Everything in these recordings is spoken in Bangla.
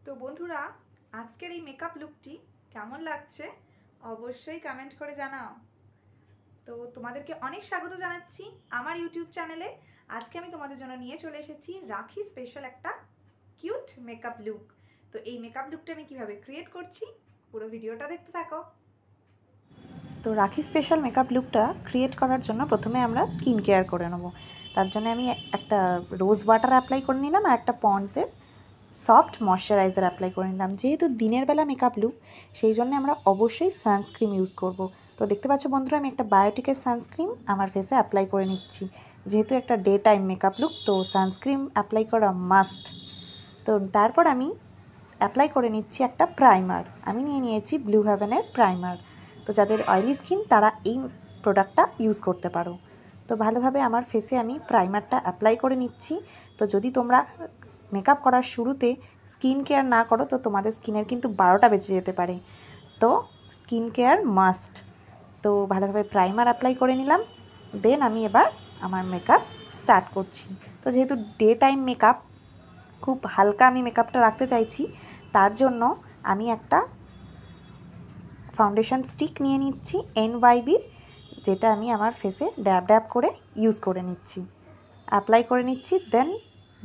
তো বন্ধুরা, আজকের এই মেকআপ লুকটি কেমন লাগছে অবশ্যই কমেন্ট করে জানাও। তো তোমাদেরকে অনেক স্বাগত জানাচ্ছি আমার ইউটিউব চ্যানেলে। আজকে আমি তোমাদের জন্য নিয়ে চলে এসেছি রাখি স্পেশাল একটা কিউট মেকআপ লুক। তো এই মেকআপ লুকটা আমি কিভাবে ক্রিয়েট করছি পুরো ভিডিওটা দেখতে থাকো। তো রাখি স্পেশাল মেকআপ লুকটা ক্রিয়েট করার জন্য প্রথমে আমরা স্কিন কেয়ার করে নেব। তার জন্য আমি একটা রোজ ওয়াটার অ্যাপ্লাই করে নিলাম আর একটা পন্ডসের সফট ময়শ্চারাইজার অ্যাপ্লাই করে নিলাম। যেহেতু দিনের বেলা মেকআপ লুক, সেই জন্য আমরা অবশ্যই সানস্ক্রিন ইউজ করব। তো দেখতে পাচ্ছ বন্ধুরা, আমি একটা বায়োটিকের সানস্ক্রিন আমার ফেসে অ্যাপ্লাই করে নিচ্ছি। যেহেতু একটা ডে টাইম মেকআপ লুক, তো সানস্ক্রিন অ্যাপ্লাই করা মাস্ট। তো তারপর আমি অ্যাপ্লাই করে নিচ্ছি একটা প্রাইমার। আমি নিয়ে নিয়েছি ব্লু হেভেনের প্রাইমার। তো যাদের অয়েলি স্কিন তারা এই প্রোডাক্টটা ইউজ করতে পারো। তো ভালোভাবে আমার ফেসে আমি প্রাইমারটা অ্যাপ্লাই করে নিচ্ছি। তো যদি তোমরা মেকআপ করার শুরুতে স্কিন কেয়ার না করো, তো তোমাদের স্কিনের কিন্তু 12টা বেঁচে যেতে পারে। তো স্কিন কেয়ার মাস্ট। তো ভালোভাবে প্রাইমার অ্যাপ্লাই করে নিলাম। দেন আমি এবার আমার মেকআপ স্টার্ট করছি। তো যেহেতু ডে টাইম মেকআপ, খুব হালকা আমি মেকআপটা রাখতে চাইছি, তার জন্য আমি একটা ফাউন্ডেশন স্টিক নিয়ে নিচ্ছি NYBর, যেটা আমি আমার ফেসে ড্যাব ড্যাব করে ইউজ করে নিচ্ছি, অ্যাপ্লাই করে নিচ্ছি। দেন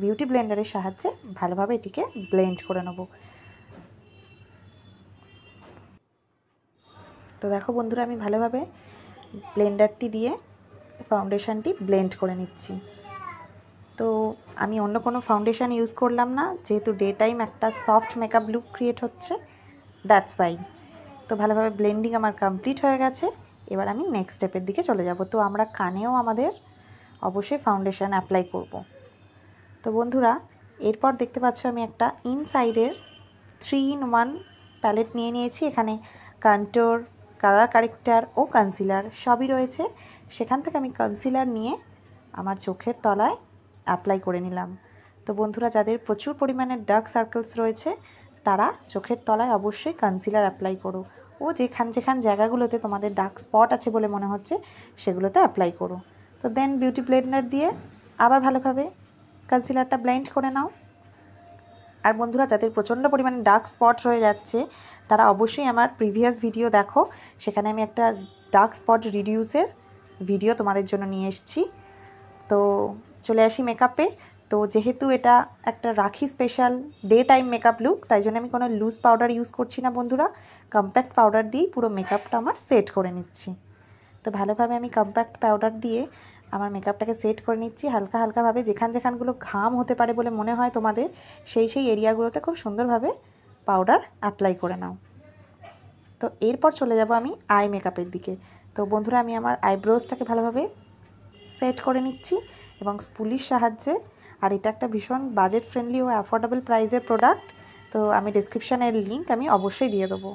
বিউটি ব্লেন্ডারের সাহায্যে ভালোভাবে এটিকে ব্লেন্ড করে নেব। তো দেখো বন্ধুরা, আমি ভালোভাবে ব্লেন্ডারটি দিয়ে ফাউন্ডেশনটি ব্লেন্ড করে নিচ্ছি। তো আমি অন্য কোনো ফাউন্ডেশন ইউজ করলাম না, যেহেতু ডে টাইম একটা সফট মেকআপ লুক ক্রিয়েট হচ্ছে, দ্যাটস ওয়াই। তো ভালোভাবে ব্লেন্ডিং আমার কমপ্লিট হয়ে গেছে। এবার আমি নেক্সট স্টেপের দিকে চলে যাব। তো আমরা কানেও আমাদের অবশ্যই ফাউন্ডেশন অ্যাপ্লাই করব। তো বন্ধুরা, এরপর দেখতে পাচ্ছ আমি একটা ইনসাইডের 3-in-1 প্যালেট নিয়ে নিয়েছি। এখানে কন্ট্যুর, কালার কারেক্টার ও কনসিলার সবই রয়েছে। সেখান থেকে আমি কনসিলার নিয়ে আমার চোখের তলায় অ্যাপ্লাই করে নিলাম। তো বন্ধুরা, যাদের প্রচুর পরিমাণে ডার্ক সার্কেলস রয়েছে, তারা চোখের তলায় অবশ্যই কনসিলার অ্যাপ্লাই করো, ও যেখান জায়গাগুলোতে তোমাদের ডার্ক স্পট আছে বলে মনে হচ্ছে সেগুলোতে অ্যাপ্লাই করো। তো দেন বিউটি ব্লেন্ডার দিয়ে আবার ভালোভাবে কনসিলারটা ব্লেন্ড করে নাও। আর বন্ধুরা, যাদের প্রচণ্ড পরিমাণে ডার্ক স্পট রয়ে যাচ্ছে, তারা অবশ্যই আমার প্রিভিয়াস ভিডিও দেখো। সেখানে আমি একটা ডার্ক স্পট রিডিউসের ভিডিও তোমাদের জন্য নিয়ে এসেছি। তো চলে আসি মেকআপে। তো যেহেতু এটা একটা রাখি special day time makeup look, তাই জন্য আমি কোনো লুজ পাউডার ইউজ করছি না বন্ধুরা। কম্প্যাক্ট পাউডার দিয়েই পুরো মেকআপটা আমার সেট করে নিচ্ছি। তো ভালোভাবে আমি কম্প্যাক্ট পাউডার দিয়ে আমার মেকআপটাকে সেট করে নিচ্ছি হালকা হালকাভাবে। যেখানগুলো ঘাম হতে পারে বলে মনে হয় তোমাদের, সেই এরিয়াগুলোতে খুব সুন্দরভাবে পাউডার অ্যাপ্লাই করে নাও। তো এরপর চলে যাব আমি আই মেকআপের দিকে। তো বন্ধুরা, আমি আমার আইব্রোজটাকে ভালোভাবে সেট করে নিচ্ছি এবং স্পুলির সাহায্যে। আর এটা একটা ভীষণ বাজেট ফ্রেন্ডলি ও অ্যাফোর্ডেবল প্রাইসের প্রোডাক্ট। তো আমি ডেসক্রিপশানের লিঙ্ক আমি অবশ্যই দিয়ে দেবো।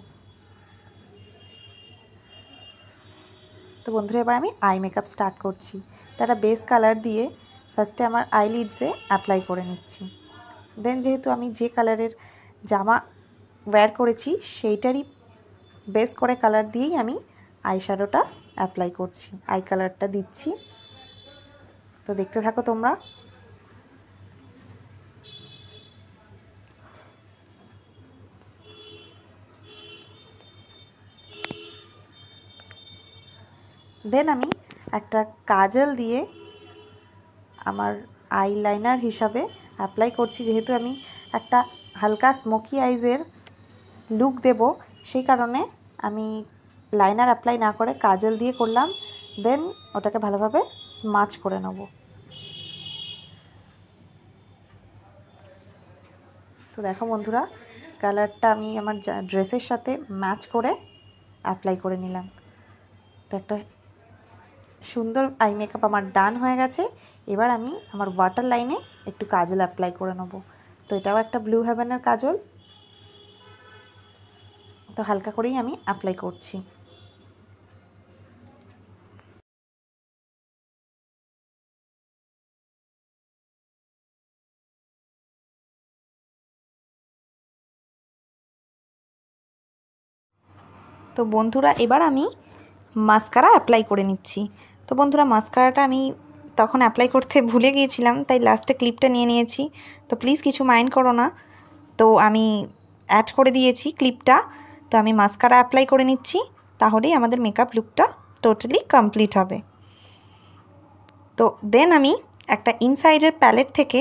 তো বন্ধুরা, এবার আমি আই মেকআপ স্টার্ট করছি। তো একটা বেস কালার দিয়ে ফার্স্টে আমার আইলিডসে অ্যাপ্লাই করে নিচ্ছি। দেন যেহেতু আমি যে কালারের জামা ওয়্যার করেছি, সেইটারই বেস করে কালার দিয়েই আমি আই শ্যাডোটা অ্যাপ্লাই করছি, আই কালারটা দিচ্ছি। তো দেখতে থাকো তোমরা। দেন আমি একটা কাজল দিয়ে আমার আইলাইনার হিসাবে অ্যাপ্লাই করছি। যেহেতু আমি একটা হালকা স্মোকি আইজের লুক দেব, সেই কারণে আমি লাইনার অ্যাপ্লাই না করে কাজল দিয়ে করলাম। দেন ওটাকে ভালোভাবে স্মাচ করে নেব। তো দেখো বন্ধুরা, কালারটা আমি আমার ড্রেসের সাথে ম্যাচ করে অ্যাপ্লাই করে নিলাম। তো একটা সুন্দর আই মেকআপ আমার ডান হয়ে গেছে। এবার আমি আমার ওয়াটার লাইনে একটু কাজল অ্যাপ্লাই করে নেব। তো এটাও একটা ব্লু হেভেনের কাজল। তো হালকা করেই আমি অ্যাপ্লাই করছি। তো বন্ধুরা, এবার আমি মাস্কারা অ্যাপ্লাই করে নিচ্ছি। তো বন্ধুরা, মাস্কারাটা আমি তখন অ্যাপ্লাই করতে ভুলে গিয়েছিলাম, তাই লাস্টে ক্লিপটা নিয়ে নিয়েছি। তো প্লিজ কিছু মাইন্ড করো না। তো তো আমি অ্যাড করে দিয়েছি ক্লিপটা। তো আমি মাস্কারা অ্যাপ্লাই করে নিচ্ছি, তাহলেই আমাদের মেকআপ লুকটা টোটালি কমপ্লিট হবে। তো দেন আমি একটা ইনসাইডের প্যালেট থেকে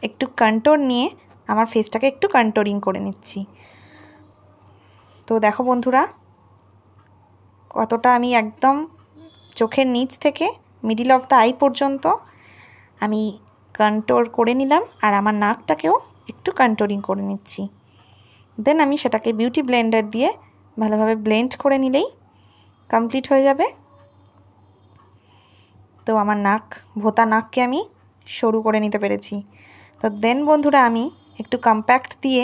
একটু কন্ট্যুর নিয়ে আমার ফেসটাকে একটু কন্ট্যুরিং করে নিচ্ছি। তো দেখো বন্ধুরা, কতটা আমি একদম চোখের নিচ থেকে মিডিল অফ দ্য আই পর্যন্ত আমি কন্ট্যুর করে নিলাম, আর আমার নাকটাকেও একটু কন্ট্যুরিং করে নিচ্ছি। দেন আমি সেটাকে বিউটি ব্লেন্ডার দিয়ে ভালোভাবে ব্লেন্ড করে নিলেই কমপ্লিট হয়ে যাবে। তো আমার ভোঁতা নাককে আমি সরু করে নিতে পেরেছি। তো দেন বন্ধুরা আমি একটু কম্প্যাক্ট দিয়ে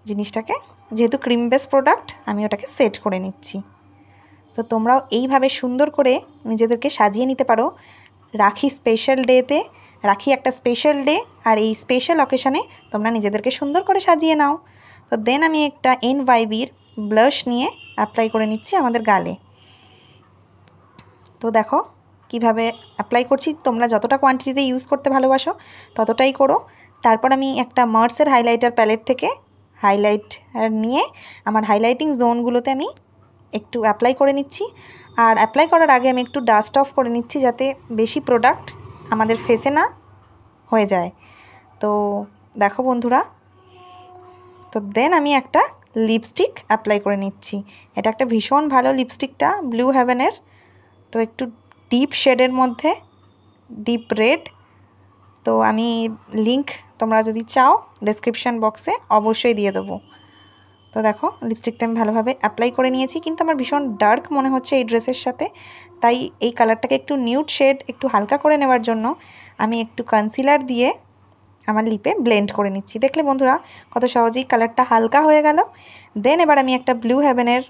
জিনিসটাকে, যেহেতু ক্রিম বেস প্রোডাক্ট, আমি ওটাকে সেট করে নিচ্ছি। তো তোমরাও এইভাবে সুন্দর করে নিজেদেরকে সাজিয়ে নিতে পারো। রাখি স্পেশাল ডেতে, রাখি একটা স্পেশাল ডে, আর এই স্পেশাল অকেশানে তোমরা নিজেদেরকে সুন্দর করে সাজিয়ে নাও। তো দেন আমি একটা NYBর ব্লাশ নিয়ে অ্যাপ্লাই করে নিচ্ছি আমাদের গালে। তো দেখো কিভাবে অ্যাপ্লাই করছি, তোমরা যতটা কোয়ান্টিটিতে ইউজ করতে ভালোবাসো ততটাই করো। তারপর আমি একটা মার্সের হাইলাইটার প্যালেট থেকে হাইলাইট নিয়ে আমার হাইলাইটিং জোনগুলোতে আমি একটু অ্যাপ্লাই করে নিচ্ছি। আর অ্যাপ্লাই করার আগে আমি একটু ডাস্ট অফ করে নিচ্ছি, যাতে বেশি প্রোডাক্ট আমাদের ফেসে না হয়ে যায়। তো দেখো বন্ধুরা, তো দেন আমি একটা লিপস্টিক অ্যাপ্লাই করে নিচ্ছি। এটা একটা ভীষণ ভালো লিপস্টিকটা, ব্লু হেভেনের। তো একটু ডিপ শেডের মধ্যে, ডিপ রেড। তো আমি লিংক তোমরা যদি চাও ডেসক্রিপশান বক্সে অবশ্যই দিয়ে দেবো। তো দেখো লিপস্টিকটা আমি ভালোভাবে অ্যাপ্লাই করে নিয়েছি, কিন্তু আমার ভীষণ ডার্ক মনে হচ্ছে এই ড্রেসের সাথে। তাই এই কালারটাকে একটু নিউড শেড, একটু হালকা করে নেওয়ার জন্য আমি একটু কনসিলার দিয়ে আমার লিপে ব্লেন্ড করে নিচ্ছি। দেখলে বন্ধুরা কত সহজেই কালারটা হালকা হয়ে গেল। দেন এবার আমি একটা ব্লু হেভেনের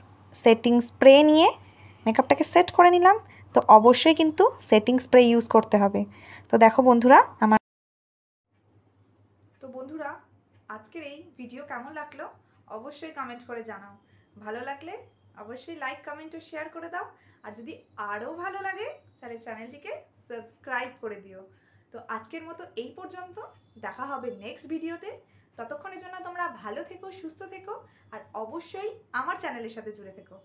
সেটিং স্প্রে নিয়ে মেকআপটাকে সেট করে নিলাম। তো অবশ্যই কিন্তু সেটিং স্প্রে ইউজ করতে হবে। তো দেখো বন্ধুরা বন্ধুরা আজকের এই ভিডিও কেমন লাগলো অবশ্যই কমেন্ট করে জানাও। ভালো লাগলে অবশ্যই লাইক, কমেন্ট ও শেয়ার করে দাও। আর যদি আরও ভালো লাগে তাহলে চ্যানেলটিকে সাবস্ক্রাইব করে দিও। তো আজকের মতো এই পর্যন্ত, দেখা হবে নেক্সট ভিডিওতে। ততক্ষণের জন্য তোমরা ভালো থেকো, সুস্থ থেকো, আর অবশ্যই আমার চ্যানেলের সাথে জুড়ে থেকো।